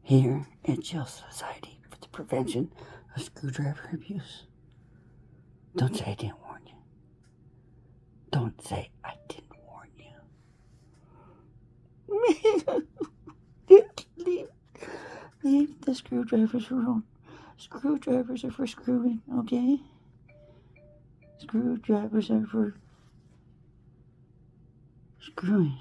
here at Jail Society for the Prevention of Screwdriver Abuse. Don't say I didn't warn you. Don't say I didn't warn you. Leave the screwdrivers alone. Screwdrivers are for screwing, okay? Screwdrivers are for screwing.